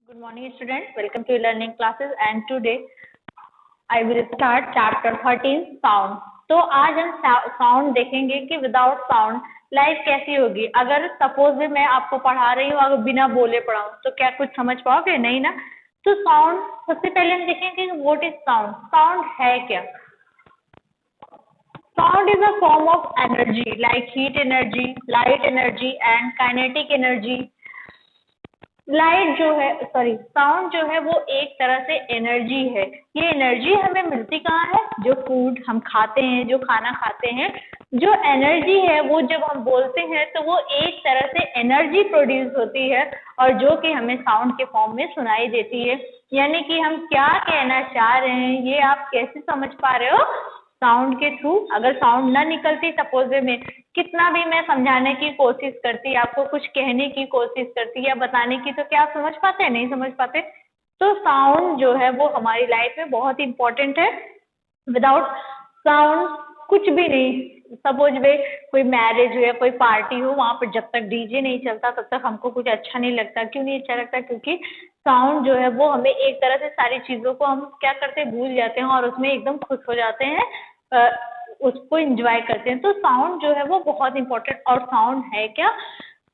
Good morning, students. Welcome to learning classes. And today I will start chapter 13 sound. तो आज हम sound देखेंगे कि विदाउट साउंड लाइफ कैसी होगी. अगर सपोज भी मैं आपको पढ़ा रही हूँ, अगर बिना बोले पढ़ाऊँ तो क्या कुछ समझ पाओगे? नहीं ना. तो साउंड सबसे पहले हम देखेंगे कि व्हाट इज साउंड. साउंड है क्या? Sound is a form of energy like heat energy, light energy and kinetic energy. Light जो है साउंड जो है वो एक तरह से एनर्जी है. ये एनर्जी हमें मिलती कहाँ है? जो फूड हम खाते हैं, जो खाना खाते हैं, जो एनर्जी है वो जब हम बोलते हैं तो वो एक तरह से एनर्जी प्रोड्यूस होती है और जो कि हमें साउंड के फॉर्म में सुनाई देती है. यानी कि हम क्या कहना चाह रहे हैं ये आप कैसे समझ पा रहे हो? साउंड के थ्रू. अगर साउंड ना निकलती, सपोज में कितना भी मैं समझाने की कोशिश करती, आपको कुछ कहने की कोशिश करती या बताने की, तो क्या आप समझ पाते हैं? नहीं समझ पाते. तो साउंड जो है वो हमारी लाइफ में बहुत इंपॉर्टेंट है. विदाउट साउंड कुछ भी नहीं. सपोज में कोई मैरिज हो या कोई पार्टी हो, वहां पर जब तक डीजे नहीं चलता तब तक हमको कुछ अच्छा नहीं लगता. क्यों नहीं अच्छा लगता? क्योंकि साउंड जो है वो हमें एक तरह से सारी चीजों को हम क्या करते हैं, भूल जाते हैं और उसमें एकदम खुश हो जाते हैं, उसको एंजॉय करते हैं. तो साउंड जो है वो बहुत इंपॉर्टेंट. और साउंड है क्या?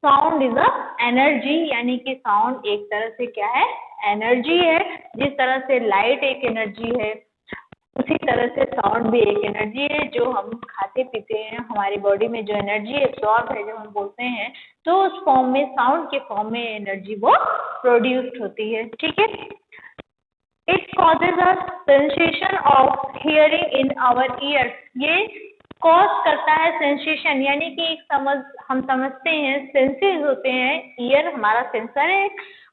Sound is a energy. यानी कि साउंड एक तरह से क्या है? एनर्जी है. जिस तरह से लाइट एक एनर्जी है, उसी तरह से साउंड भी एक एनर्जी है. जो हम खाते पीते हैं, हमारी बॉडी में जो एनर्जी एब्सॉर्ब है, जो हम बोलते हैं, तो उस फॉर्म में, साउंड के फॉर्म में एनर्जी वो प्रोड्यूस्ड होती है. ठीक है. It causes a sensation of hearing in our ears. ये कॉज करता है सेंसेशन, यानी कि एक हम समझते हैं, सेंसेस होते हैं. ईयर हमारा सेंसर है,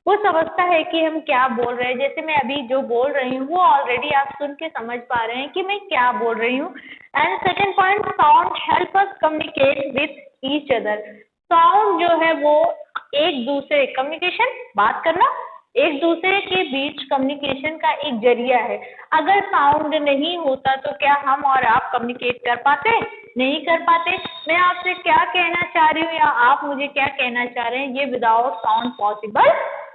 वो समझता है कि हम क्या बोल रहे हैं. जैसे मैं अभी जो बोल रही हूँ वो ऑलरेडी आप सुन के समझ पा रहे हैं कि मैं क्या बोल रही हूँ. And second point, sound help us communicate with each other. Sound जो है वो एक दूसरे, कम्युनिकेशन, बात करना, एक दूसरे के बीच कम्युनिकेशन का एक जरिया है. अगर साउंड नहीं होता तो क्या हम और आप कम्युनिकेट कर पाते? नहीं कर पाते. मैं आपसे क्या कहना चाह रही हूँ या आप मुझे क्या कहना चाह रहे हैं, ये विदाउट साउंड पॉसिबल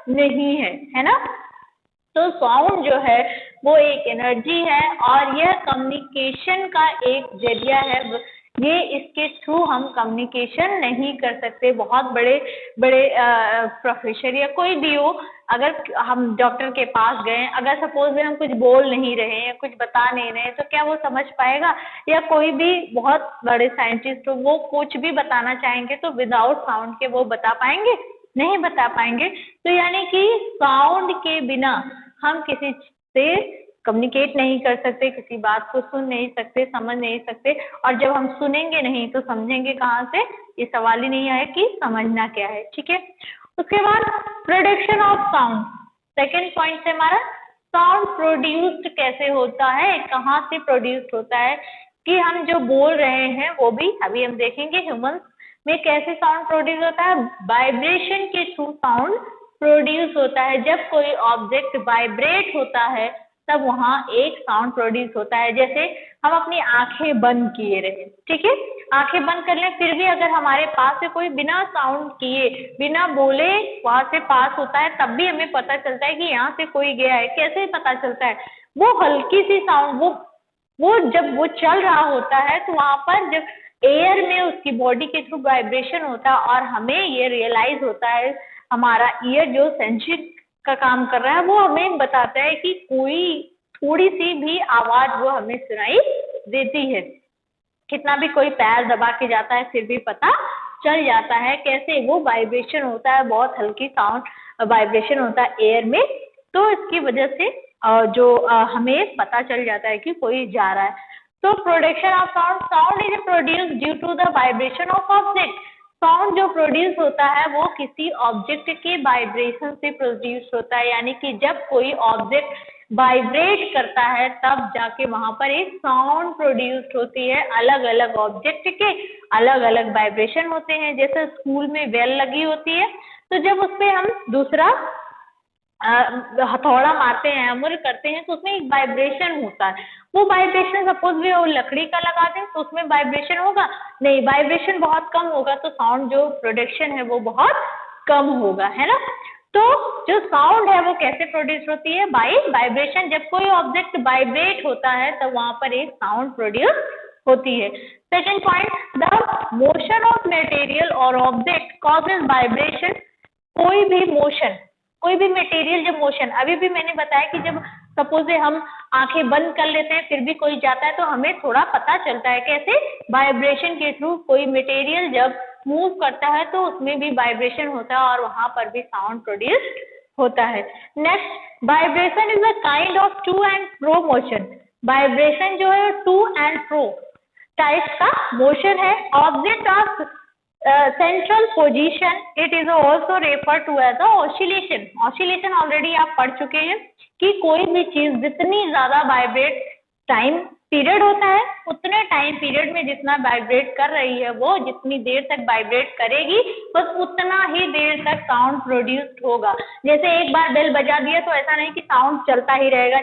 नहीं है, है ना. तो साउंड जो है वो एक एनर्जी है और यह कम्युनिकेशन का एक जरिया है. ये इसके थ्रू हम कम्युनिकेशन नहीं कर सकते. बहुत बड़े बड़े प्रोफेसर या कोई भी हो, अगर हम डॉक्टर के पास गए, अगर सपोज में हम कुछ बोल नहीं रहे हैं, कुछ बता नहीं रहे हैं, तो क्या वो समझ पाएगा? या कोई भी बहुत बड़े साइंटिस्ट हो, वो कुछ भी बताना चाहेंगे तो विदाउट साउंड के वो बता पाएंगे? नहीं बता पाएंगे. तो यानी कि साउंड के बिना हम किसी से कम्युनिकेट नहीं कर सकते, किसी बात को सुन नहीं सकते, समझ नहीं सकते. और जब हम सुनेंगे नहीं तो समझेंगे कहाँ से? ये सवाल ही नहीं है कि समझना क्या है. ठीक है. उसके बाद production of sound, second point से हमारा साउंड प्रोड्यूस्ड कैसे होता है, कहाँ से प्रोड्यूस्ड होता है, कि हम जो बोल रहे हैं वो भी अभी हम देखेंगे. ह्यूमन में कैसे साउंड प्रोड्यूस होता है? वाइब्रेशन के थ्रू साउंड प्रोड्यूस होता है. जब कोई ऑब्जेक्ट वाइब्रेट होता है तब वहां एक साउंड प्रोड्यूस होता है. जैसे हम अपनी आंखें बंद किए रहे, ठीक है, आंखें बंद कर लें, फिर भी अगर हमारे पास से कोई बिना साउंड किए, बिना बोले वहां से पास होता है, तब भी हमें पता चलता है कि यहाँ से कोई गया है. कैसे पता चलता है? वो हल्की सी साउंड, वो जब वो चल रहा होता है तो वहां पर जब एयर में उसकी बॉडी के थ्रू वाइब्रेशन होता है और हमें ये रियलाइज होता है, हमारा ईयर जो सेंसिटिव का काम कर रहा है वो हमें बताता है कि कोई थोड़ी सी भी आवाज वो हमें सुनाई देती है. कितना भी कोई पैर दबा के जाता है फिर भी पता चल जाता है. कैसे? वो वाइब्रेशन होता है, बहुत हल्की साउंड वाइब्रेशन होता है एयर में, तो इसकी वजह से जो हमें पता चल जाता है कि कोई जा रहा है. तो production of sound, sound is produce due to the vibration of object. Sound जो प्रोड्यूस होता है वो किसी ऑब्जेक्ट के वाइब्रेशन से प्रोड्यूस होता है. यानी कि जब कोई ऑब्जेक्ट वाइब्रेट करता है तब जाके वहां पर एक साउंड प्रोड्यूस्ड होती है. अलग अलग ऑब्जेक्ट के अलग अलग वाइब्रेशन होते हैं. जैसे स्कूल में बेल लगी होती है, तो जब उसपे हम दूसरा हथौड़ा मारते हैं, हैमर करते हैं, तो उसमें एक वाइब्रेशन होता है. वो वाइब्रेशन सपोज भी वो लकड़ी का लगा दें तो उसमें वाइब्रेशन होगा? नहीं, वाइब्रेशन बहुत कम होगा. तो साउंड जो प्रोडक्शन है वो बहुत कम होगा, है ना. तो जो साउंड है वो कैसे प्रोड्यूस होती है? By vibration. जब कोई ऑब्जेक्ट वाइब्रेट होता है तब वहां पर एक साउंड प्रोड्यूस होती है। Second point, the motion of material और ऑब्जेक्ट कॉजेज वाइब्रेशन। कोई भी मोशन, कोई भी मटेरियल जब मोशन, अभी भी मैंने बताया कि जब सपोज हम आंखें बंद कर लेते हैं फिर भी कोई जाता है तो हमें थोड़ा पता चलता है कैसे, वाइब्रेशन के थ्रू। कोई मटेरियल जब मूव करता है तो उसमें भी वाइब्रेशन होता है और वहां पर भी साउंड प्रोड्यूस होता है। Next, vibration is a kind of to and fro motion. Vibration जो है टू एंड फ्रो टाइप का मोशन है। Object of central position, it is also refer to as a oscillation. Oscillation already आप पढ़ चुके हैं कि कोई भी चीज जितनी ज्यादा वाइब्रेट, टाइम पीरियड होता है उतने टाइम पीरियड में जितना वाइब्रेट कर रही है वो जितनी देर तक वाइब्रेट करेगी बस उतना ही देर तक साउंड प्रोड्यूस होगा। जैसे एक बार बेल बजा दिया तो ऐसा नहीं कि साउंड चलता ही रहेगा,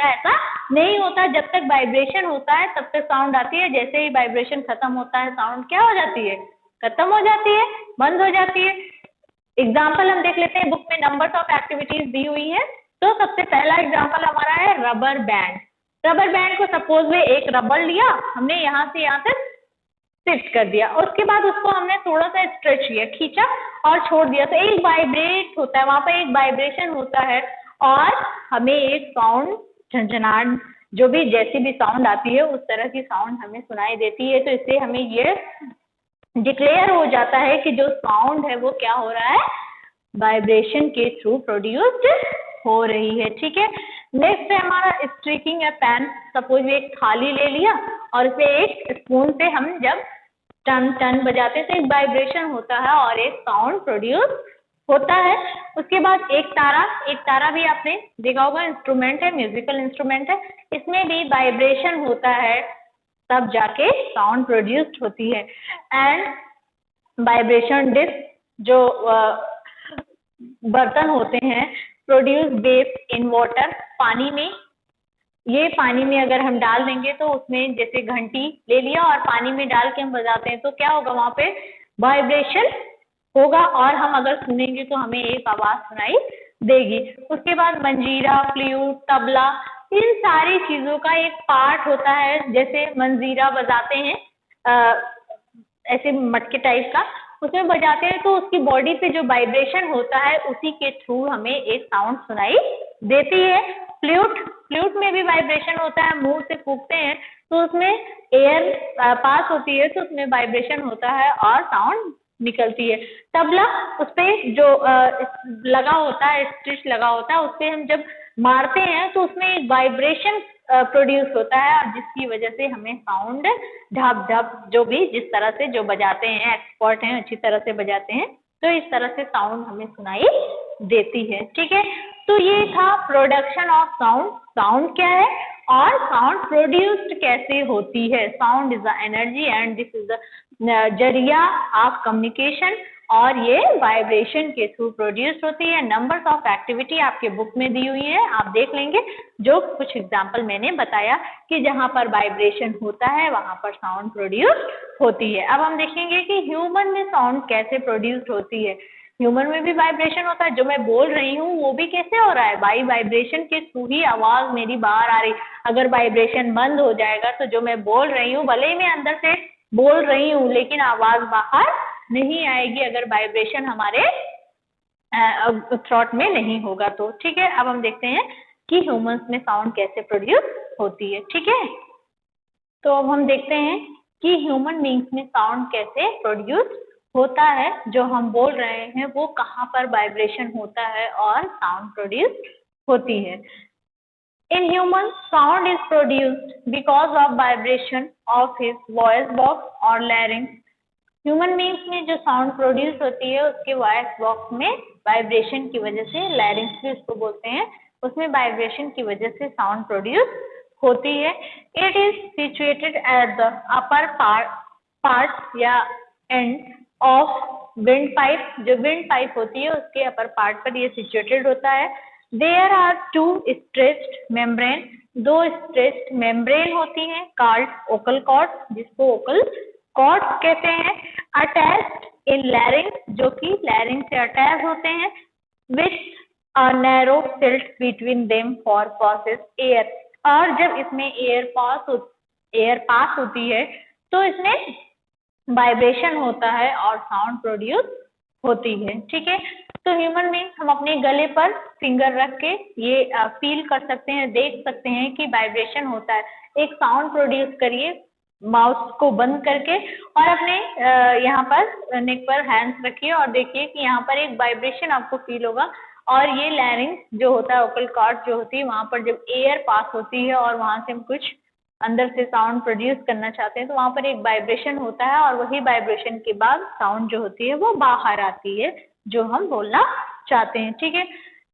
ऐसा नहीं होता। जब तक वाइब्रेशन होता है तब तक साउंड आती है। जैसे ही वाइब्रेशन खत्म होता है साउंड क्या हो जाती है? खत्म हो जाती है, बंद हो जाती है। एग्जाम्पल हम देख लेते हैं, बुक में नंबर्स ऑफ एक्टिविटीज दी हुई है। तो सबसे पहला एग्जाम्पल हमारा है रबर बैंड। रबर बैंड को सपोज में एक रबर लिया, हमने यहाँ से यहाँ तक शिफ्ट कर दिया और उसके बाद उसको हमने थोड़ा सा स्ट्रेच किया, खींचा और छोड़ दिया तो एक वाइब्रेट होता है, वहां पर एक वाइब्रेशन होता है और हमें एक साउंड, झंझनाहट, जो भी जैसी भी साउंड आती है उस तरह की साउंड हमें सुनाई देती है। तो इससे हमें ये डिक्लेयर हो जाता है कि जो साउंड है वो क्या हो रहा है? वाइब्रेशन के थ्रू प्रोड्यूस्ड हो रही है। ठीक है, नेक्स्ट है हमारा स्ट्रीकिंग ए पेन। सपोज एक थाली ले लिया और इसे एक स्पून से हम जब टन टन बजाते तो एक वाइब्रेशन होता है और एक साउंड प्रोड्यूस होता है। उसके बाद एक तारा भी आपने देखा होगा, इंस्ट्रूमेंट है, म्यूजिकल इंस्ट्रूमेंट है, इसमें भी वाइब्रेशन होता है तब जाके साउंड प्रोड्यूस्ड होती है। एंड वाइब्रेशन डिस्क, जो बर्तन होते हैं, प्रोड्यूस वेव इन वाटर, पानी में। ये पानी में अगर हम डाल देंगे तो उसमें जैसे घंटी ले लिया और पानी में डाल के हम बजाते हैं तो क्या होगा? वहां पे वाइब्रेशन होगा और हम अगर सुनेंगे तो हमें एक आवाज सुनाई देगी। उसके बाद मंजीरा, फ्लूट, तबला, इन सारी चीजों का एक पार्ट होता है। जैसे मंजीरा बजाते हैं ऐसे मटके टाइप का, उसमें बजाते हैं तो उसकी बॉडी पे जो वाइब्रेशन होता है उसी के थ्रू हमें एक साउंड सुनाई देती है। फ्लूट में भी वाइब्रेशन होता है, मुंह से फूंकते हैं तो उसमें एयर पास होती है तो उसमें वाइब्रेशन होता है और साउंड निकलती है। तबला, उसपे जो लगा होता है, स्टिच लगा होता है, उसपे हम जब मारते हैं तो उसमें एक वाइब्रेशन प्रोड्यूस होता है और जिसकी वजह से हमें साउंड ढप ढप, जो भी जिस तरह से जो बजाते हैं, एक्सपर्ट हैं, अच्छी तरह से बजाते हैं, तो इस तरह से साउंड हमें सुनाई देती है। ठीक है, तो ये था प्रोडक्शन ऑफ साउंड। साउंड क्या है और साउंड प्रोड्यूस्ड कैसे होती है? Sound is the energy and this is the जरिया ऑफ कम्युनिकेशन और ये वाइब्रेशन के थ्रू प्रोड्यूस होती है। नंबर्स ऑफ एक्टिविटी आपके बुक में दी हुई है, आप देख लेंगे। जो कुछ एग्जाम्पल मैंने बताया कि जहां पर वाइब्रेशन होता है वहां पर साउंड प्रोड्यूस होती है। अब हम देखेंगे कि ह्यूमन में साउंड कैसे प्रोड्यूस होती है। ह्यूमन में भी वाइब्रेशन होता है, जो मैं बोल रही हूँ वो भी कैसे हो रहा है? बाई वाइब्रेशन के थ्रू ही आवाज मेरी बाहर आ रही। अगर वाइब्रेशन बंद हो जाएगा तो जो मैं बोल रही हूँ, भले ही मैं अंदर से बोल रही हूँ लेकिन आवाज बाहर नहीं आएगी अगर वाइब्रेशन हमारे थ्रोट में नहीं होगा तो। ठीक है, अब हम देखते हैं कि ह्यूमंस में साउंड कैसे प्रोड्यूस होती है। ठीक है, तो अब हम देखते हैं कि ह्यूमन बींग्स में साउंड कैसे प्रोड्यूस होता है। जो हम बोल रहे हैं वो कहाँ पर वाइब्रेशन होता है और साउंड प्रोड्यूस होती है। In human sound is produced because of vibration of his voice box और लैरिंक्स। ह्यूमन बींग्स में जो साउंड प्रोड्यूस होती है उसके वॉइस बॉक्स में वाइब्रेशन की वजह से, लैरिंक्स भी उसको बोलते हैं, उसमें वाइब्रेशन की वजह से साउंड प्रोड्यूस होती है। It is situated at the upper part या एंड ऑफ विंड पाइप। जो विंड पाइप होती है उसके अपर पार्ट पर ये सिचुएटेड होता है। There are two stretched membrane, दो स्ट्रेच्ड मेम्ब्रेन होती हैं, कॉल्ड ओकल कॉर्ड, जिसको ओकल कॉर्ड कहते हैं। अटैच्ड इन लैरिंक्स, जो कि लैरिंक्स से अटैच होते हैं। with a narrow silt between them for process air। और जब इसमें एयर पास होती है तो इसमें वाइब्रेशन होता है और साउंड प्रोड्यूस होती है। ठीक है, तो ह्यूमन बींग्स हम अपने गले पर फिंगर रख के ये फील कर सकते हैं, देख सकते हैं कि वाइब्रेशन होता है। एक साउंड प्रोड्यूस करिए माउथ को बंद करके और अपने यहाँ पर नेक पर हैंड्स रखिए और देखिए कि यहाँ पर एक वाइब्रेशन आपको फील होगा। और ये लैरिंक्स जो होता है, वोकल कॉर्ड जो होती है, वहाँ पर जब एयर पास होती है और वहाँ से हम कुछ अंदर से साउंड प्रोड्यूस करना चाहते हैं तो वहाँ पर एक वाइब्रेशन होता है और वही वाइब्रेशन के बाद साउंड जो होती है वो बाहर आती है जो हम बोलना चाहते हैं। ठीक है,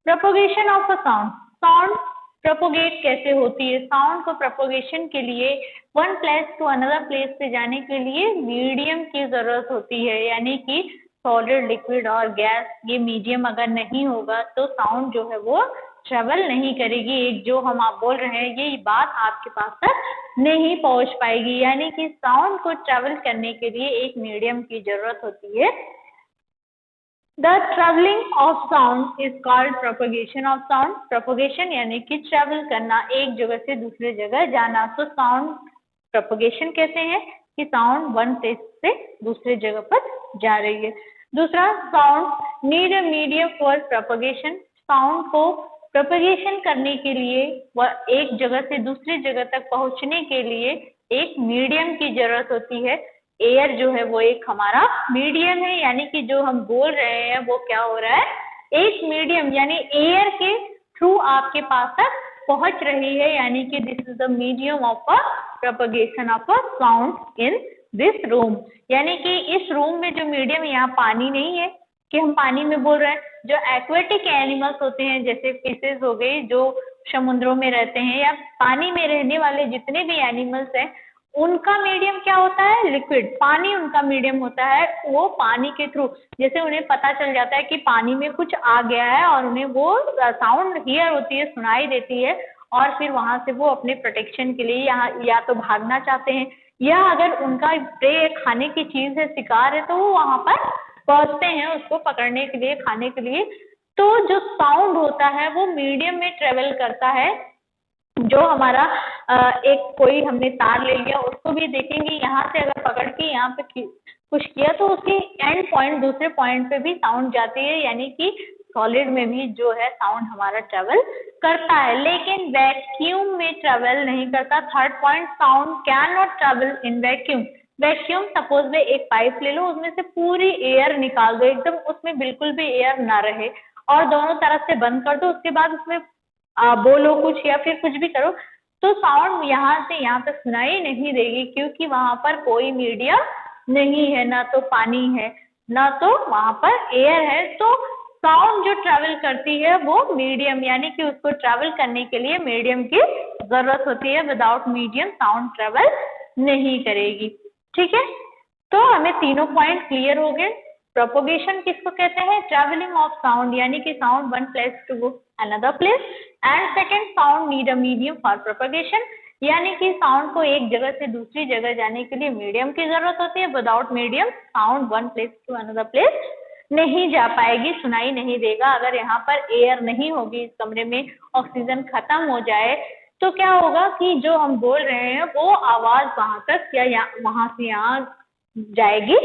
propagation of a sound. Sound propagate कैसे होती है? साउंड को प्रोपोगेशन के लिए one place to another place पे जाने के लिए मीडियम की जरूरत होती है, यानी कि सॉलिड, लिक्विड और गैस, ये मीडियम अगर नहीं होगा तो साउंड जो है वो ट्रेवल नहीं करेगी। एक जो हम आप बोल रहे हैं ये बात आपके पास तक नहीं पहुंच पाएगी, यानी कि साउंड को ट्रेवल करने के लिए एक मीडियम की जरूरत होती है। The traveling of sound is called propagation of sound। propagation यानी कि ट्रेवल करना, एक जगह से दूसरे जगह जाना। तो साउंड प्रोपोगेशन कैसे है कि साउंड वन प्लेस से दूसरे जगह पर जा रही है। दूसरा, sound need a medium for propagation. Sound को प्रोपोगेशन करने के लिए वह एक जगह से दूसरी जगह तक पहुंचने के लिए एक मीडियम की जरूरत होती है। एयर जो है वो एक हमारा मीडियम है, यानी कि जो हम बोल रहे हैं वो क्या हो रहा है, एक मीडियम यानी एयर के थ्रू आपके पास तक पहुंच रही है, यानी कि this is the medium of a propagation of a sound in this room. यानी कि इस रूम में जो मीडियम, यहाँ पानी नहीं है कि हम पानी में बोल रहे हैं। जो एक्वेटिक एनिमल्स होते हैं जैसे फिशेज हो गई जो समुद्रों में रहते हैं, या पानी में रहने वाले जितने भी एनिमल्स हैं, उनका मीडियम क्या होता है, लिक्विड। पानी उनका मीडियम होता है। वो पानी के थ्रू जैसे उन्हें पता चल जाता है कि पानी में कुछ आ गया है और उन्हें वो साउंड हियर होती है, सुनाई देती है, और फिर वहां से वो अपने प्रोटेक्शन के लिए यहाँ या तो भागना चाहते हैं, या अगर उनका प्रे खाने की चीज है, शिकार है, तो वो वहां पर पहुंचते हैं उसको पकड़ने के लिए, खाने के लिए। तो जो साउंड होता है वो मीडियम में ट्रेवल करता है। जो हमारा एक कोई हमने तार ले लिया, उसको भी देखेंगे यहाँ से अगर पकड़ के यहाँ पे कुछ किया तो उसके एंड पॉइंट दूसरे पॉइंट पे भी साउंड जाती है, यानी कि सॉलिड में भी जो है साउंड हमारा ट्रेवल करता है, लेकिन वैक्यूम में ट्रेवल नहीं करता। Third point, sound can not travel in vacuum. Vacuum, suppose में एक पाइप ले लो, उसमें से पूरी एयर निकाल दो, एकदम उसमें बिल्कुल भी एयर ना रहे, और दोनों तरफ से बंद कर दो, उसके बाद उसमें बोलो कुछ या फिर कुछ भी करो, तो साउंड यहाँ से यहाँ तक सुनाई नहीं देगी, क्योंकि वहां पर कोई मीडियम नहीं है, ना तो पानी है ना तो वहां पर एयर है। तो साउंड जो ट्रेवल करती है वो मीडियम, यानी कि उसको ट्रेवल करने के लिए मीडियम की जरूरत होती है। विदाउट मीडियम साउंड ट्रेवल नहीं करेगी। ठीक है, तो हमें तीनों पॉइंट क्लियर हो गए। प्रोपोगेशन किसको कहते हैं, ट्रैवलिंग ऑफ साउंड, यानी कि sound one place to another place. And second, sound need a medium for propagation, यानी कि साउंड को एक जगह से दूसरी जगह जाने के लिए मीडियम की जरूरत होती है। Without medium sound one place to another place नहीं जा पाएगी, सुनाई नहीं देगा। अगर यहाँ पर एयर नहीं होगी, इस कमरे में ऑक्सीजन खत्म हो जाए, तो क्या होगा कि जो हम बोल रहे हैं वो आवाज वहां तक या वहां से यहाँ जाएगी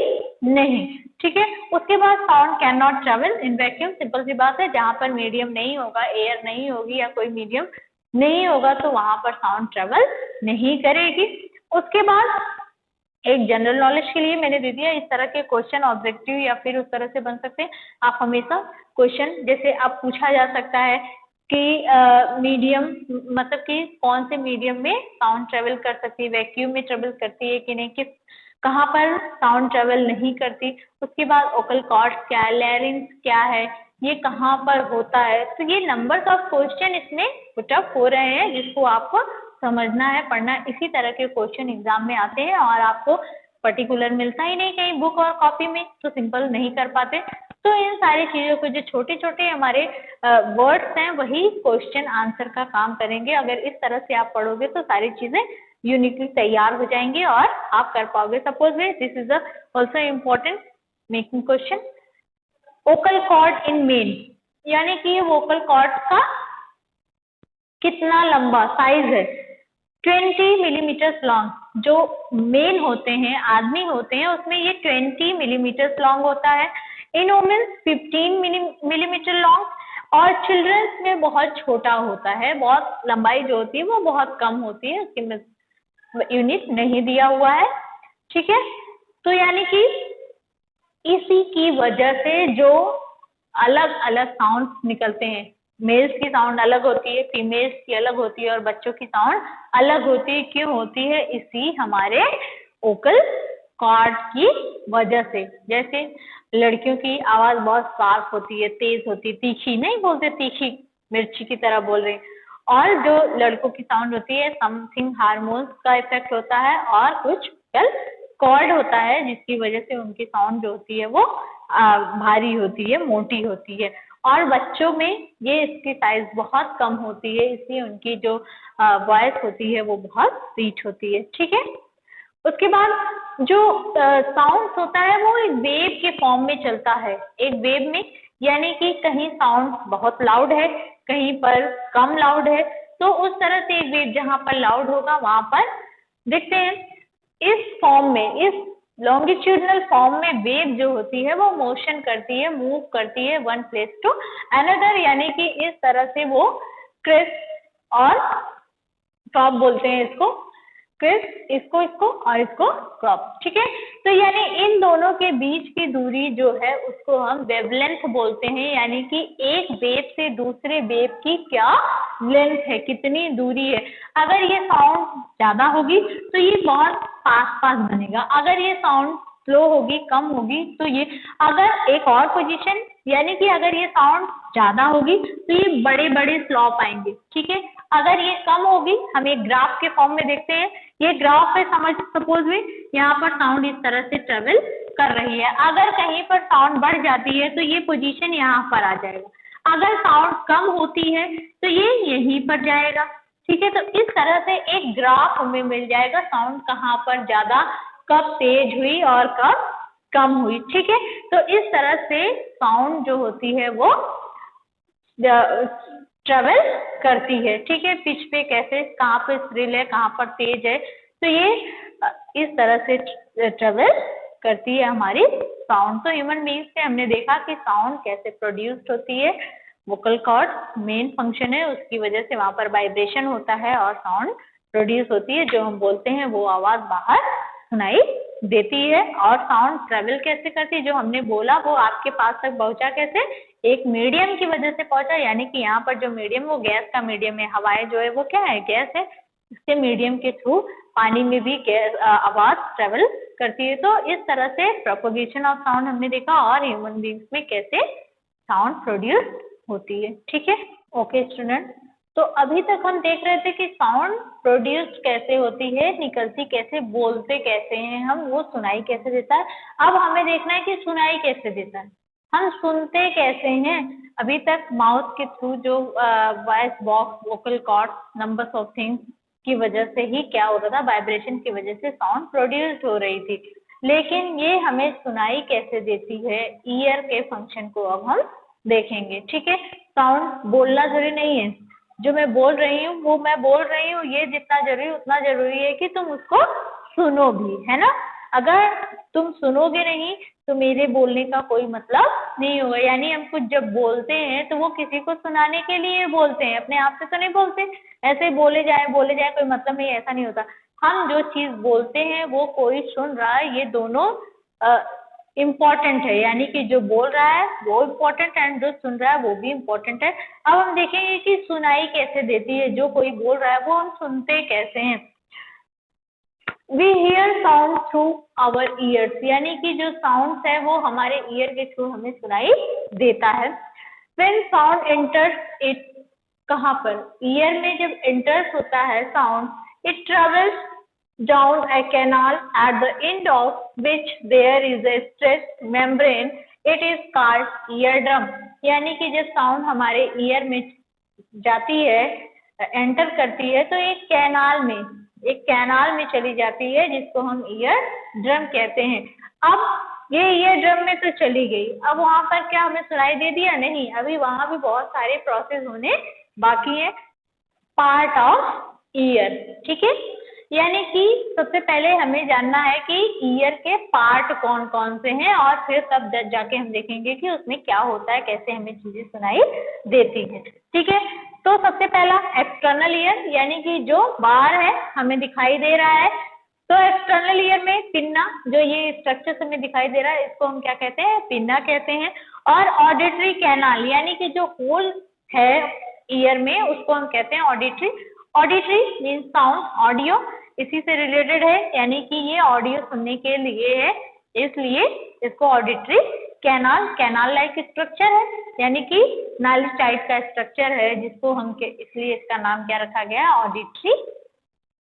नहीं। ठीक है, उसके बाद sound can not travel in vacuum. Simple सी बात है, जहां पर मीडियम नहीं होगा, एयर नहीं होगी या कोई मीडियम नहीं होगा, तो वहां पर साउंड ट्रेवल नहीं करेगी। उसके बाद एक जनरल नॉलेज के लिए मैंने दे दिया, इस तरह के क्वेश्चन ऑब्जेक्टिव या फिर उस तरह से बन सकते हैं। आप हमेशा क्वेश्चन जैसे आप पूछा जा सकता है कि मीडियम मतलब कि कौन से मीडियम में साउंड ट्रेवल कर सकती है, वैक्यूम में ट्रेवल करती है कि नहीं, किस कहाँ पर साउंड ट्रेवल नहीं करती। उसके बाद ओकल कॉर्ड्स क्या है, लैरिंक्स क्या है, ये कहाँ पर होता है। तो ये नंबर्स ऑफ क्वेश्चन इसमें पुट अप हो रहे हैं, जिसको आपको समझना है, पढ़ना। इसी तरह के क्वेश्चन एग्जाम में आते हैं और आपको पर्टिकुलर मिलता ही नहीं कहीं बुक और कॉपी में, तो सिंपल नहीं कर पाते। तो इन सारी चीजों को जो छोटे छोटे हमारे वर्ड्स हैं वही क्वेश्चन आंसर का काम करेंगे। अगर इस तरह से आप पढ़ोगे तो सारी चीजें यूनिकली तैयार हो जाएंगी और आप कर पाओगे। Suppose this is also important making question, vocal cord in men. यानी कि ये वोकल कॉर्ड का कितना लंबा साइज है, 20 मिलीमीटर लॉन्ग। जो मेल होते हैं, आदमी होते हैं, उसमें ये 20 मिलीमीटर लॉन्ग होता है। इन वुमेन्स 15 मिलीमीटर लॉन्ग, और चिल्ड्रंस में बहुत छोटा होता है, बहुत लंबाई जो होती है वो बहुत कम होती है, उसकी यूनिट नहीं दिया हुआ है। ठीक है, तो यानी कि इसी की वजह से जो अलग अलग साउंड निकलते हैं, मेल्स की साउंड अलग होती है, फीमेल्स की अलग होती है, और बच्चों की साउंड अलग होती है। क्यों होती है? इसी हमारे वोकल कॉर्ड की वजह से। जैसे लड़कियों की आवाज बहुत साफ होती है, तेज होती है, तीखी नहीं बोलते, तीखी मिर्ची की तरह बोल रहे हैं। और जो लड़कों की साउंड होती है, समथिंग हार्मोन्स का इफेक्ट होता है, और कुछ कॉर्ड होता है जिसकी वजह से उनकी साउंड जो होती है वो भारी होती है, मोटी होती है। और बच्चों में ये इसकी साइज बहुत कम होती है, इसलिए उनकी जो वॉइस होती है वो बहुत स्वीट होती है। ठीक है, उसके बाद जो साउंड होता है वो एक वेव के फॉर्म में चलता है, एक वेव में, यानी कि कहीं साउंड बहुत लाउड है, कहीं पर कम लाउड है। तो उस तरह से एक वेव जहां पर लाउड होगा वहां पर देखते हैं इस फॉर्म में, इस लॉन्गिट्यूडनल फॉर्म में वेव जो होती है वो मोशन करती है, मूव करती है वन प्लेस टू अनदर, यानी कि इस तरह से वो क्रिस्प और क्रॉप बोलते हैं इसको, क्रिस्प इसको और इसको क्रॉप। ठीक है, तो यानी इन दोनों के बीच की दूरी जो है उसको हम वेवलेंथ बोलते हैं, यानी कि एक वेव से दूसरे वेव की क्या लेंथ है, कितनी दूरी है। अगर ये साउंड ज्यादा होगी तो ये बहुत पास पास बनेगा, अगर ये साउंड स्लो होगी, कम होगी, तो ये, अगर एक और पोजीशन, यानी कि अगर ये साउंड ज्यादा होगी तो ये बड़े बड़े स्लॉप आएंगे। ठीक है, अगर ये कम होगी, हम एक ग्राफ के फॉर्म में देखते हैं, ये ग्राफ है, समझ सपोज में यहाँ पर साउंड इस तरह से ट्रेवल कर रही है, अगर कहीं पर साउंड बढ़ जाती है तो ये पोजीशन यहाँ पर आ जाएगा, अगर साउंड कम होती है तो ये यहीं पर जाएगा। ठीक है, तो इस तरह से एक ग्राफ हमें मिल जाएगा, साउंड कहाँ पर ज्यादा, कब तेज हुई और कब कम हुई। ठीक है, तो इस तरह से साउंड जो होती है वो ट्रेवल करती है। ठीक है, पिच पे कैसे, कहाँ पे श्रिल है, कहाँ पर तेज है, तो ये इस तरह से ट्रेवल करती है हमारी साउंड। तो ह्यूमन बीइंग से हमने देखा कि साउंड कैसे प्रोड्यूस्ड होती है, वोकल कॉर्ड मेन फंक्शन है, उसकी वजह से वहां पर वाइब्रेशन होता है और साउंड प्रोड्यूस होती है, जो हम बोलते हैं वो आवाज बाहर सुनाई देती है। और साउंड ट्रेवल कैसे करती है, जो हमने बोला वो आपके पास तक पहुंचा कैसे, एक मीडियम की वजह से पहुंचा, यानी कि यहाँ पर जो मीडियम वो गैस का मीडियम है, हवाएं जो है वो क्या है, गैस है, इसके मीडियम के थ्रू पानी में भी गैस आवाज ट्रेवल करती है। तो इस तरह से प्रोपोगेशन ऑफ साउंड हमने देखा, और ह्यूमन बींग्स में कैसे साउंड प्रोड्यूस होती है। ठीक है, ओके स्टूडेंट, तो अभी तक हम देख रहे थे कि साउंड प्रोड्यूस्ड कैसे होती है, निकलती कैसे, बोलते कैसे हैं हम, वो सुनाई कैसे देता है। अब हमें देखना है कि सुनाई कैसे देता है, हम सुनते कैसे हैं। अभी तक माउथ के थ्रू जो voice box, vocal cord, numbers of things की वजह से ही क्या हो रहा था, वाइब्रेशन की वजह से साउंड प्रोड्यूस्ड हो रही थी। लेकिन ये हमें सुनाई कैसे देती है, ईयर के फंक्शन को अब हम देखेंगे। ठीक है, साउंड बोलना जरूरी नहीं है, जो मैं बोल रही हूँ वो मैं बोल रही हूँ, ये जितना जरूरी उतना जरूरी है कि तुम उसको सुनो भी, है ना। अगर तुम सुनोगे नहीं तो मेरे बोलने का कोई मतलब नहीं होगा। यानी हम कुछ जब बोलते हैं तो वो किसी को सुनाने के लिए बोलते हैं, अपने आप से तो नहीं बोलते, ऐसे बोले जाए कोई मतलब नहीं, ऐसा नहीं होता। हम जो चीज बोलते हैं वो कोई सुन रहा है, ये दोनों इम्पोर्टेंट है, यानी कि जो बोल रहा है वो इम्पोर्टेंट है एंड जो सुन रहा है वो भी इम्पोर्टेंट है। अब हम देखेंगे कि सुनाई कैसे देती है, जो कोई बोल रहा है वो हम सुनते कैसे हैं। We hear sound through our ears, यानी कि जो साउंड है वो हमारे ईयर के थ्रू हमें सुनाई देता है। व्हेन साउंड एंटर्स इट, कहाँ पर, ईयर में जब एंटर्स होता है sound, it travels down a canal at the end of which there is a stretched membrane, it is called eardrum। यानी कि जब साउंड हमारे ईयर में जाती है, एंटर करती है, तो एक कैनाल में चली जाती है जिसको हम ईयर ड्रम कहते हैं। अब ये ईयर ड्रम में तो चली गई, अब वहां पर क्या हमें सुनाई दे दिया? नहीं, अभी वहां भी बहुत सारे प्रोसेस होने बाकी है। पार्ट ऑफ ईयर, ठीक है, यानी कि सबसे पहले हमें जानना है कि ईयर के पार्ट कौन कौन से हैं, और फिर तब जाके हम देखेंगे कि उसमें क्या होता है, कैसे हमें चीजें सुनाई देती हैं, ठीक है। तो सबसे पहला एक्सटर्नल ईयर, यानी कि जो बाहर है हमें दिखाई दे रहा है। तो एक्सटर्नल ईयर में पिन्ना, जो ये स्ट्रक्चर हमें दिखाई दे रहा है, इसको हम क्या कहते हैं? पिन्ना कहते हैं। और ऑडिटरी कैनाल, यानी कि जो होल है ईयर में, उसको हम कहते हैं auditory. Auditory means sound, audio, इसी से रिलेटेड है, यानी कि ये ऑडियो सुनने के लिए है, इसलिए इसको auditory canal, canal like structure है, यानी कि नाली टाइप का स्ट्रक्चर है, जिसको हम इसलिए इसका नाम क्या रखा गया है? Auditory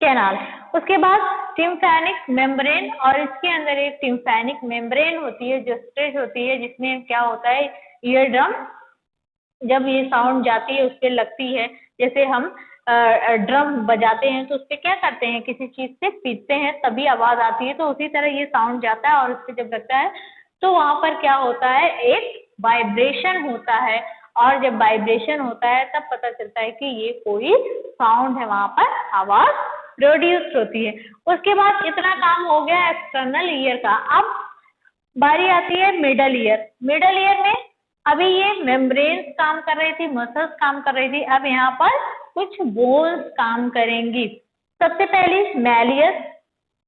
canal. उसके बाद टिम्पैनिक मेम्ब्रेन, और इसके अंदर एक टिम्पैनिक मेम्ब्रेन होती है जो स्ट्रेच होती है, जिसमें क्या होता है? ईयर ड्रम, जब ये साउंड जाती है उस पर लगती है, जैसे हम ड्रम बजाते हैं तो उस पर क्या करते हैं? किसी चीज से पीटते हैं तभी आवाज आती है, तो उसी तरह ये साउंड जाता है और उस पर जब लगता है तो वहां पर क्या होता है? एक वाइब्रेशन होता है, और जब वाइब्रेशन होता है तब पता चलता है कि ये कोई साउंड है, वहां पर आवाज प्रोड्यूस होती है। उसके बाद इतना काम हो गया एक्सटर्नल ईयर का। अब बारी आती है मिडल ईयर। मिडल ईयर में अभी ये मेम्ब्रेन्स काम कर रही थी, मसल्स काम कर रही थी, अब यहाँ पर कुछ बोन्स काम करेंगी। सबसे पहली मैलियस,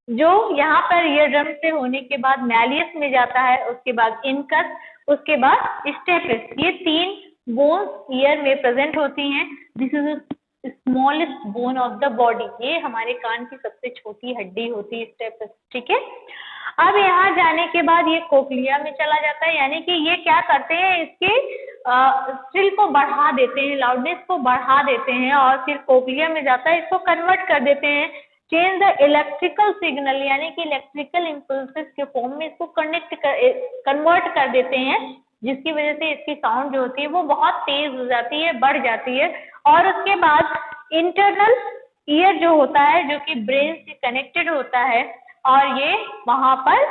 जो यहाँ पर ईयर ड्रम से होने के बाद मैलियस में जाता है, उसके बाद इनकस, उसके बाद स्टेपिस। ये तीन बोन्स ईयर में प्रेजेंट होती हैं। This is smallest bone of the body, ये हमारे कान की सबसे छोटी हड्डी होती है स्टेपिस, ठीक है। अब यहाँ जाने के बाद ये कोक्लिया में चला जाता है, यानी कि ये क्या करते हैं? इसके स्टिल को बढ़ा देते हैं, लाउडनेस को बढ़ा देते हैं, और फिर कोक्लिया में जाता है, इसको कन्वर्ट कर देते हैं, चेंज द इलेक्ट्रिकल सिग्नल, यानी कि इलेक्ट्रिकल इम्पल्सेस के फॉर्म में इसको कन्वर्ट कर देते हैं, जिसकी वजह से इसकी साउंड जो होती है वो बहुत तेज हो जाती है, बढ़ जाती है। और उसके बाद इंटरनल ईयर जो होता है, जो कि ब्रेन से कनेक्टेड होता है, और ये वहां पर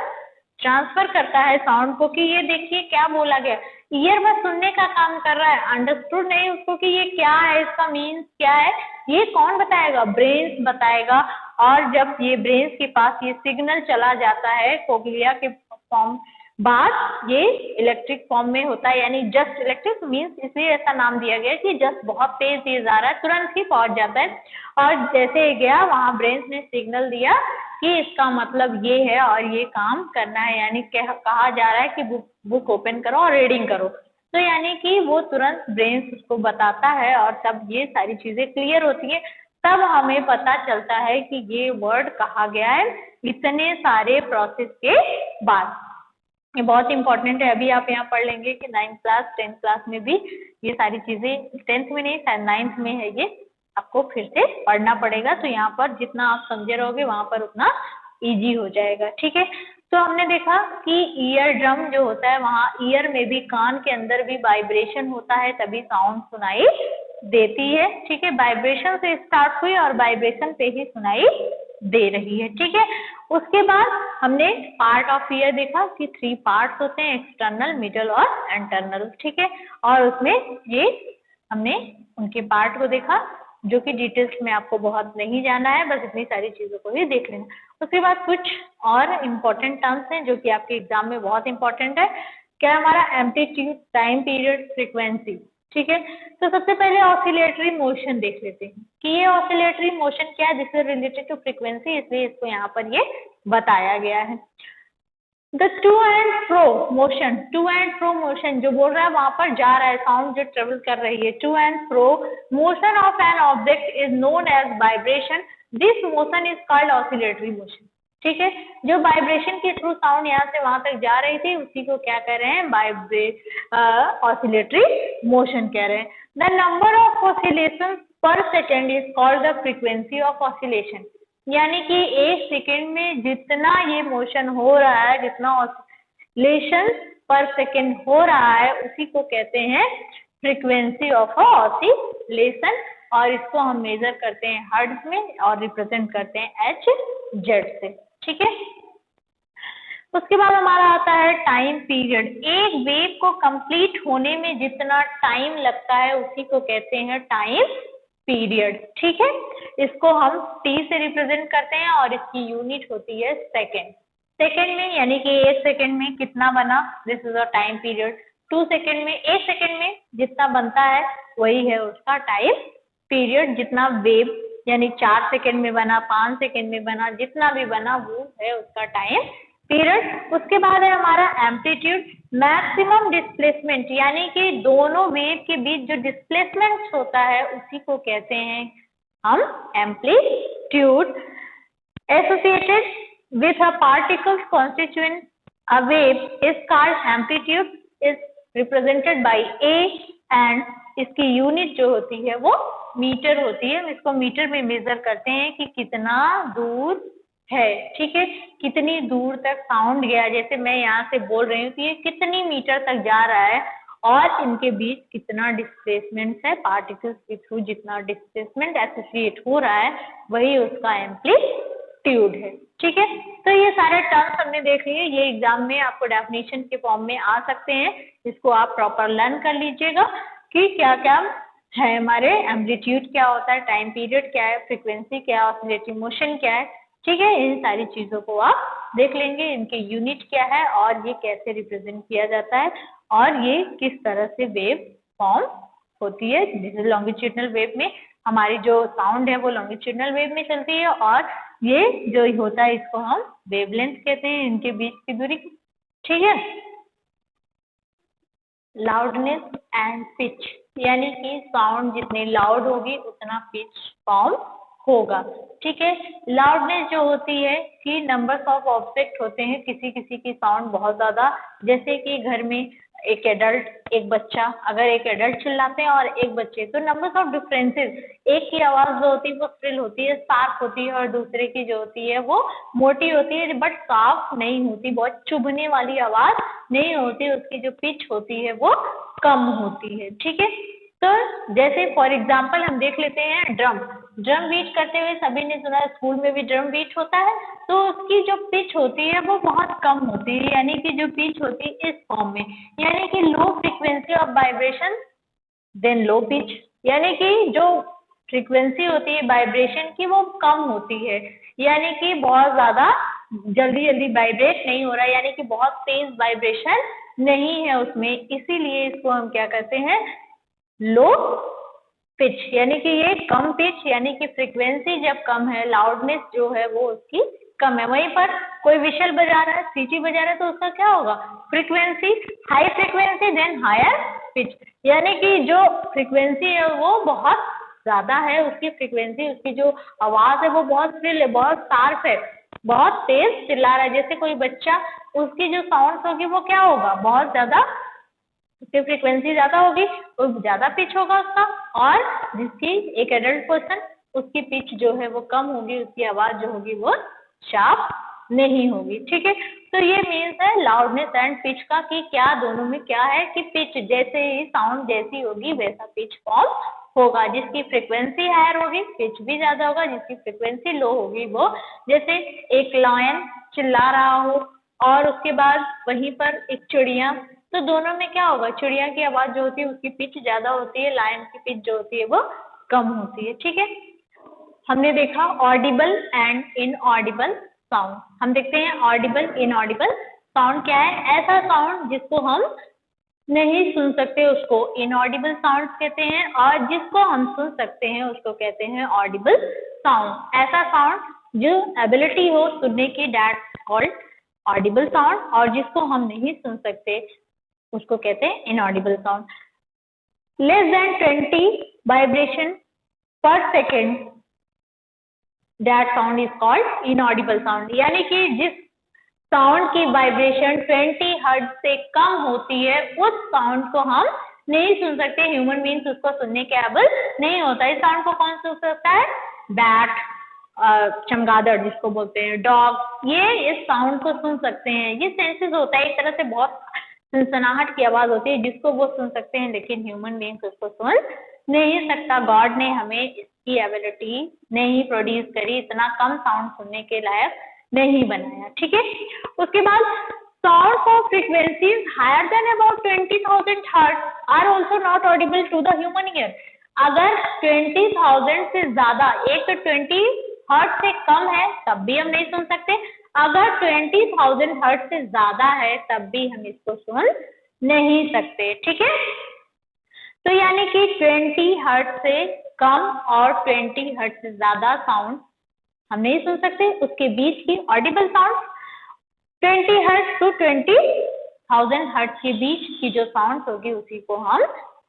ट्रांसफर करता है साउंड को, कि ये देखिए क्या बोला गया। ईयर बस सुनने का काम कर रहा है, अंडरस्टूड नहीं उसको कि ये क्या है, इसका मीन्स क्या है, ये कौन बताएगा? ब्रेन बताएगा। और जब ये ब्रेन के पास ये सिग्नल चला जाता है कोक्लिया के फॉर्म, बाद ये इलेक्ट्रिक फॉर्म में होता है, यानी जस्ट इलेक्ट्रिक मीन्स इसलिए ऐसा नाम दिया गया कि जस्ट बहुत तेज तेज आ रहा है, तुरंत ही पहुंच जाता है। और जैसे ही गया वहां ब्रेन ने सिग्नल दिया कि इसका मतलब ये है और ये काम करना है, यानी कहा जा रहा है कि बुक ओपन करो और रीडिंग करो, तो यानी कि वो तुरंत ब्रेन उसको बताता है, और तब ये सारी चीजें क्लियर होती है, तब हमें पता चलता है कि ये वर्ड कहा गया है इतने सारे प्रोसेस के बाद। ये बहुत इंपॉर्टेंट है, अभी आप यहाँ पढ़ लेंगे कि 9th क्लास 10th क्लास में भी ये सारी चीजें, 10th में नहीं शायद 9th में है, ये आपको फिर से पढ़ना पड़ेगा, तो यहाँ पर जितना आप समझे रहोगे वहां पर उतना इजी हो जाएगा, ठीक है। तो हमने देखा कि ईयर ड्रम जो होता है, वहाँ ईयर में भी, कान के अंदर भी वाइब्रेशन होता है, तभी साउंड सुनाई देती है, ठीक है। वाइब्रेशन से स्टार्ट हुई और वाइब्रेशन पे ही सुनाई दे रही है, ठीक है। उसके बाद हमने पार्ट ऑफ ईयर देखा कि 3 पार्ट्स होते हैं, एक्सटर्नल, मिडल और इंटरनल, ठीक है। और उसमें ये हमने उनके पार्ट को देखा, जो कि डिटेल्स में आपको बहुत नहीं जाना है, बस इतनी सारी चीजों को ही देख लेना। उसके बाद कुछ और इम्पोर्टेंट टर्म्स हैं जो कि आपके एग्जाम में बहुत इंपॉर्टेंट है। क्या हमारा? एम्पलीट्यूड, टाइम पीरियड, फ्रीक्वेंसी, ठीक है। तो सबसे पहले ऑसिलेटरी मोशन देख लेते हैं कि ये ऑसिलेटरी मोशन क्या है, this is related to frequency, इसलिए इसको यहाँ पर ये बताया गया है। The to and fro motion, to and fro motion जो बोल रहा है वहां पर जा रहा है, साउंड जो ट्रेवल कर रही है, to and fro motion of an object is known as vibration, this motion is called oscillatory motion, ठीक है। जो वाइब्रेशन के थ्रू साउंड यहाँ से वहां तक जा रही थी, उसी को क्या कह रहे हैं? ऑसिलेटरी मोशन कह रहे हैं। द नंबर ऑफ ऑसिलेशन पर second is called the frequency of oscillation, यानी कि एक सेकेंड में जितना ये मोशन हो रहा है, जितना ऑसिलेशन पर सेकेंड हो रहा है, उसी को कहते हैं फ्रीक्वेंसी ऑफ ऑसिलेशन, और इसको हम मेजर करते हैं हर्ट्ज में और रिप्रेजेंट करते हैं Hz से, ठीक है। उसके बाद हमारा आता है टाइम पीरियड। एक वेव को कंप्लीट होने में जितना टाइम लगता है उसी को कहते हैं टाइम पीरियड। ठीक है, इसको हम टी से रिप्रेजेंट करते हैं और इसकी यूनिट होती है सेकेंड। सेकेंड में यानी कि 1 सेकेंड में कितना बना, this is a time period. 2 second में, 1 सेकेंड में जितना बनता है वही है उसका टाइम पीरियड। जितना वेव यानी 4 सेकेंड में बना, 5 सेकेंड में बना, जितना भी बना वो है उसका टाइम पीरियड। उसके बाद है हमारा एम्पलीट्यूड। मैक्सिमम डिस्प्लेसमेंट यानी कि दोनों वेव के बीच जो डिस्प्लेसमेंट होता है उसी को कहते हैं हम amplitude. Associated with a particles constituent a wave is called amplitude, is represented by A and इसकी यूनिट जो होती है वो मीटर होती है। इसको मीटर में मेजर करते हैं कि कितना दूर है। ठीक है, कितनी दूर तक साउंड गया, जैसे मैं यहाँ से बोल रही हूँ कि ये कितनी मीटर तक जा रहा है और इनके बीच कितना डिस्प्लेसमेंट है, पार्टिकल्स के थ्रू जितना डिस्प्लेसमेंट एसोसिएट हो रहा है वही उसका एम्पलीट्यूड है। ठीक है, तो ये सारे टर्म्स हमने देख लिए, ये एग्जाम में आपको डेफिनेशन के फॉर्म में आ सकते हैं। इसको आप प्रॉपर लर्न कर लीजिएगा कि क्या क्या है हमारे एम्पलीट्यूड क्या होता है, टाइम पीरियड क्या है, फ्रीक्वेंसी क्या है, ऑसिलेटिंग मोशन क्या है। ठीक है, इन सारी चीजों को आप देख लेंगे, इनके यूनिट क्या है और ये कैसे रिप्रेजेंट किया जाता है और ये किस तरह से वेव फॉर्म होती है। जैसे लॉन्गिट्यूडनल वेव में हमारी जो साउंड है वो लॉन्गिट्यूडनल वेव में चलती है और ये जो होता है इसको हम वेवलेंथ कहते हैं, इनके बीच की दूरी। ठीक है, लाउडनेस एंड पिच यानी कि साउंड जितनी लाउड होगी उतना पिच फॉर्म होगा। ठीक है, लाउडनेस जो होती है कि नंबर्स ऑफ ऑब्जेक्ट होते हैं, किसी किसी की साउंड बहुत ज्यादा, जैसे कि घर में एक एडल्ट एक बच्चा, अगर एक एडल्ट चिल्लाते हैं और एक बच्चे, तो नंबर्स ऑफ डिफरेंसेस, एक की आवाज जो होती है वो श्रिल होती है, शार्प होती है और दूसरे की जो होती है वो मोटी होती है बट साफ नहीं होती, बहुत चुभने वाली आवाज नहीं होती, उसकी जो पिच होती है वो कम होती है। ठीक है, तो जैसे फॉर एग्जाम्पल हम देख लेते हैं ड्रम बीट करते हुए सभी ने सुना, स्कूल में भी ड्रम बीट होता है, तो उसकी जो पिच होती है वो बहुत कम होती है, यानी कि जो पिच होती है इस फॉर्म में, यानी कि low frequency of vibration then low pitch, यानी कि जो फ्रीक्वेंसी होती है वाइब्रेशन की वो कम होती है, यानी कि बहुत ज्यादा जल्दी जल्दी वाइब्रेट नहीं हो रहा है, यानी कि बहुत तेज वाइब्रेशन नहीं है उसमें, इसीलिए इसको हम क्या कहते हैं लो पिच, यानी कि ये कम पिच, यानी कि फ्रीक्वेंसी जब कम है, लाउडनेस जो है वो उसकी कम है। वहीं पर कोई विशल बजा रहा है, सीटी बजा रहा है, तो उसका क्या होगा frequency, high frequency then higher pitch, यानी कि जो फ्रीक्वेंसी है वो बहुत ज्यादा है, उसकी फ्रीक्वेंसी, उसकी जो आवाज है वो बहुत श्रिल है, बहुत शार्प है, बहुत तेज चिल्ला रहा है। जैसे कोई बच्चा, उसकी जो साउंड होगी वो क्या होगा बहुत ज्यादा, उसकी फ्रीक्वेंसी ज्यादा होगी तो ज्यादा पिच होगा उसका, और जिसकी एक एडल्ट पर्सन उसकी पिच जो है वो कम होगी, उसकी आवाज जो होगी वो शार्प नहीं होगी। ठीक है, तो ये मीन्स है लाउडनेस एंड पिच का कि क्या दोनों में क्या है कि पिच जैसे ही साउंड जैसी होगी वैसा पिच फॉर्म होगा, जिसकी फ्रीक्वेंसी हायर होगी पिच भी ज्यादा होगा, जिसकी फ्रीक्वेंसी लो होगी वो, जैसे एक लायन चिल्ला रहा हो और उसके बाद वहीं पर एक चिड़िया, तो दोनों में क्या होगा, चिड़िया की आवाज जो होती है उसकी पिच ज्यादा होती है, लायन की पिच जो होती है वो कम होती है। ठीक है, हमने देखा ऑडिबल एंड इनऑडिबल साउंड। हम देखते हैं ऑडिबल इनऑडिबल साउंड क्या है। ऐसा साउंड जिसको हम नहीं सुन सकते उसको इनऑडिबल साउंड कहते हैं, और जिसको हम सुन सकते हैं उसको कहते हैं ऑडिबल साउंड। ऐसा साउंड जो एबिलिटी हो सुनने की, दैट्स कॉल्ड ऑडिबल साउंड, और जिसको हम नहीं सुन सकते उसको कहते हैं inaudible sound. Less than 20 vibration per second, that sound is called inaudible sound, यानी कि जिस साउंड की वाइब्रेशन 20 हर्ट्ज से कम होती है उस साउंड को हम नहीं सुन सकते, ह्यूमन बीइंग्स उसको सुनने के काबिल नहीं होता। इस साउंड को कौन सुन सकता है, बैट, चमगादड़ जिसको बोलते हैं, डॉग, ये इस साउंड को सुन सकते हैं। ये सेंसेस होता है, एक तरह से बहुत सनसनाहट की आवाज होती है जिसको वो सुन सकते हैं, लेकिन ह्यूमन बीइंग्स उसको सुन नहीं सकता। गॉड ने हमें इसकी एबिलिटी नहीं प्रोड्यूस करी, इतना कम साउंड सुनने के लायक नहीं बनाया, ठीक है। उसके बाद sounds of frequencies higher than about 20,000 hertz are also not audible to the human ear। अगर 20,000 से ज्यादा, एक तो 20 हर्ट्ज से कम है तब भी हम नहीं सुन सकते, अगर 20,000 हर्ट्ज से ज्यादा है तब भी हम इसको सुन नहीं सकते, ठीक है। तो यानी कि 20 हर्ट्ज से कम और 20 हर्ट्ज से ज्यादा साउंड हम नहीं सुन सकते, उसके बीच की audible sound 20 hertz to 20,000 hertz के बीच की जो साउंड होगी उसी को हम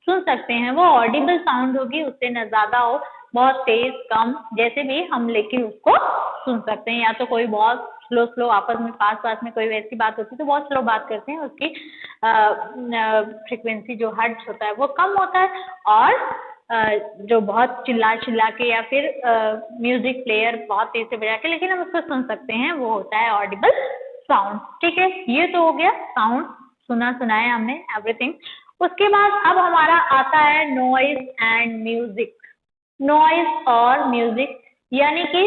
सुन सकते हैं, वो ऑडिबल साउंड होगी, उससे न ज्यादा हो, बहुत तेज कम जैसे भी हम लेके उसको सुन सकते हैं। या तो कोई बहुत स्लो स्लो आपस में पास में कोई वैसी बात होती है तो बहुत स्लो बात करते हैं, उसकी फ्रिक्वेंसी जो हर्ट्ज होता है वो कम होता है, और जो बहुत चिल्ला के या फिर म्यूजिक प्लेयर बहुत तेज से बजा के लेकिन हम उसको सुन सकते हैं, वो होता है ऑडिबल साउंड, ठीक है। ये तो हो गया साउंड, सुनाया हमने एवरीथिंग। उसके बाद अब हमारा आता है नॉइज एंड म्यूजिक। नॉइज और म्यूजिक यानी कि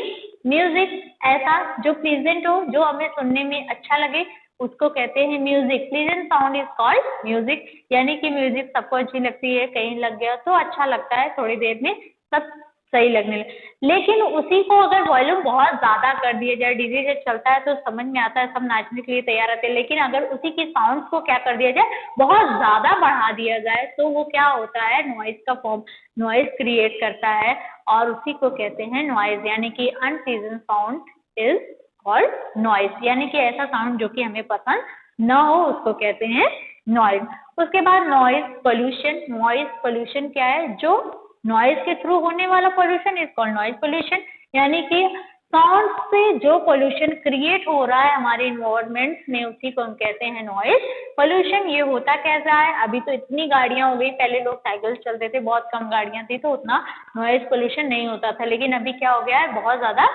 म्यूजिक ऐसा जो प्लीजेंट हो, जो हमें सुनने में अच्छा लगे, उसको कहते हैं music. Pleasant sound is called music, यानी कि म्यूजिक सबको अच्छी लगती है, कहीं लग गया तो अच्छा लगता है, थोड़ी देर में सब सही लगने लगे। लेकिन उसी को अगर वॉल्यूम बहुत ज्यादा कर दिया जाए, डीजे जब चलता है तो समझ में आता है, सब नाचने के लिए तैयार रहते हैं, लेकिन अगर उसी की साउंड को क्या कर दिया जाए, बहुत ज्यादा बढ़ा दिया जाए, तो वो क्या होता है, नॉइज का फॉर्म, नॉइज क्रिएट करता है, और उसी को कहते हैं नॉइज, यानी कि unpleasant sound is called noise, यानी कि ऐसा साउंड जो कि हमें पसंद न हो उसको कहते हैं नॉइज। उसके बाद नॉइज पोल्यूशन। नॉइज पोल्यूशन क्या है, जो नॉइज के थ्रू होने वाला pollution is called noise pollution, यानी कि साउंड से जो पोल्यूशन क्रिएट हो रहा है हमारे इन्वायरमेंट में उसी को हम कहते हैं नॉइज पोल्यूशन। ये होता कैसा है, अभी तो इतनी गाड़ियां हो गई, पहले लोग साइकिल चलते थे, बहुत कम गाड़ियां थी तो उतना नॉइज पोल्यूशन नहीं होता था, लेकिन अभी क्या हो गया है, बहुत ज्यादा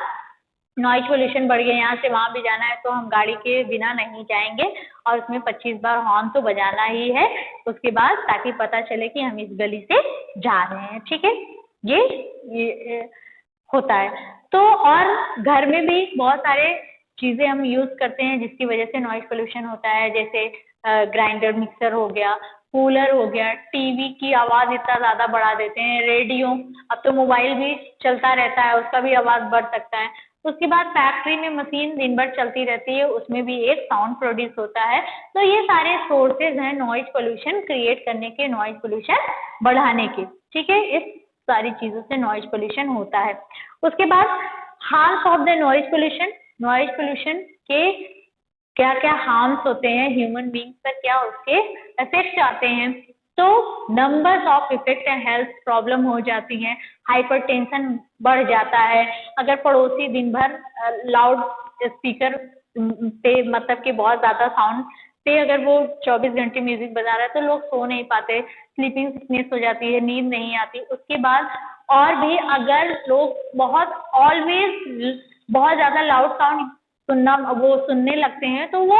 नॉइज पोल्यूशन बढ़ गया। यहाँ से वहां भी जाना है तो हम गाड़ी के बिना नहीं जाएंगे और उसमें 25 बार हॉर्न तो बजाना ही है उसके बाद, ताकि पता चले कि हम इस गली से जा रहे हैं, ठीक है। ये होता है। तो और घर में भी बहुत सारे चीजें हम यूज करते हैं जिसकी वजह से नॉइज पोल्यूशन होता है, जैसे ग्राइंडर, मिक्सर हो गया, कूलर हो गया, टीवी की आवाज इतना ज्यादा बढ़ा देते हैं, रेडियो, अब तो मोबाइल भी चलता रहता है उसका भी आवाज बढ़ सकता है। उसके बाद फैक्ट्री में मशीन दिन भर चलती रहती है, उसमें भी एक साउंड प्रोड्यूस होता है। तो ये सारे सोर्सेज हैं नॉइज पोल्यूशन क्रिएट करने के, नॉइज पोल्यूशन बढ़ाने के, ठीक है। इस सारी चीजों से नॉइज पोल्यूशन होता है। उसके बाद harms of the noise pollution. Noise pollution के क्या क्या हार्म्स होते हैं ह्यूमन बींग पर, क्या उसके इफेक्ट आते हैं, तो numbers of effect and health problem हो जाती हैं, हाइपरटेंशन बढ़ जाता है, अगर पड़ोसी दिन भर लाउड स्पीकर पे मतलब कि बहुत ज्यादा साउंड पे अगर वो 24 घंटे म्यूजिक बजा रहा है तो लोग सो नहीं पाते, स्लीपिंग सिकनेस हो जाती है, नींद नहीं आती। उसके बाद और भी अगर लोग बहुत ऑलवेज बहुत ज्यादा लाउड साउंड सुनने लगते हैं तो वो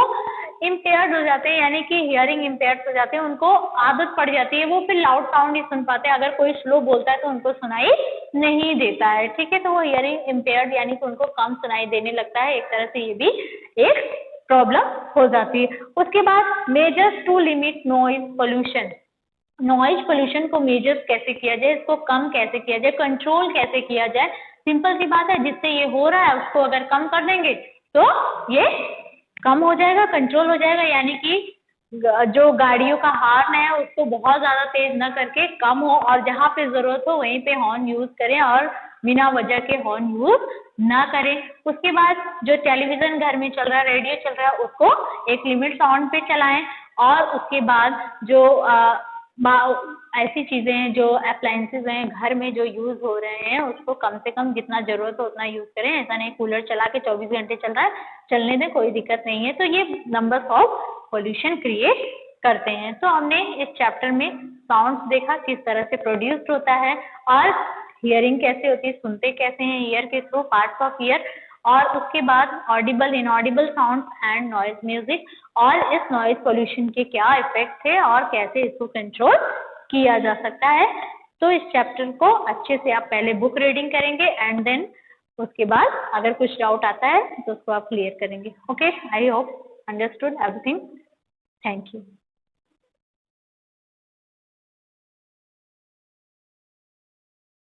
इम्पेयर्ड हो जाते हैं, यानी कि हियरिंग इम्पेयर्ड हो जाते हैं, उनको आदत पड़ जाती है, वो फिर लाउड साउंड नहीं सुन पाते, अगर कोई स्लो बोलता है तो उनको सुनाई नहीं देता है, ठीक है। तो वो हियरिंग इम्पेयर्ड यानी कि उनको कम सुनाई देने लगता है, एक तरह से ये भी एक प्रॉब्लम हो जाती है। उसके बाद measures to limit noise pollution. Noise pollution को मेजर्स कैसे किया जाए, इसको कम कैसे किया जाए, कंट्रोल कैसे किया जाए, सिंपल सी बात है, जिससे ये हो रहा है उसको अगर कम कर देंगे तो ये कम हो जाएगा, कंट्रोल हो जाएगा, यानी कि जो गाड़ियों का हॉर्न है उसको बहुत ज्यादा तेज न करके कम हो, और जहाँ पे जरूरत हो वहीं पे हॉर्न यूज करें और बिना वजह के हॉर्न यूज ना करें। उसके बाद जो टेलीविजन घर में चल रहा है, रेडियो चल रहा है, उसको एक लिमिट साउंड पे चलाएं, और उसके बाद जो ऐसी चीजें हैं, जो अप्लायंसेज हैं घर में जो यूज हो रहे हैं उसको कम से कम जितना जरूरत हो उतना यूज करें। ऐसा नहीं कूलर चला के 24 घंटे चल रहा है, चलने दें, कोई दिक्कत नहीं है। तो ये नंबर्स ऑफ पोल्यूशन क्रिएट करते हैं। तो हमने इस चैप्टर में साउंड्स देखा किस तरह से प्रोड्यूस्ड होता है, और हियरिंग कैसे होती है, सुनते कैसे हैं, ईयर के थ्रू, पार्ट्स ऑफ ईयर, और उसके बाद Audible inaudible sound and noise music, और इस नॉइज पोल्यूशन के क्या इफेक्ट है और कैसे इसको कंट्रोल किया जा सकता है। तो इस चैप्टर को अच्छे से आप पहले बुक रीडिंग करेंगे एंड देन उसके बाद अगर कुछ डाउट आता है तो उसको आप क्लियर करेंगे। Okay, I hope understood everything. Thank you.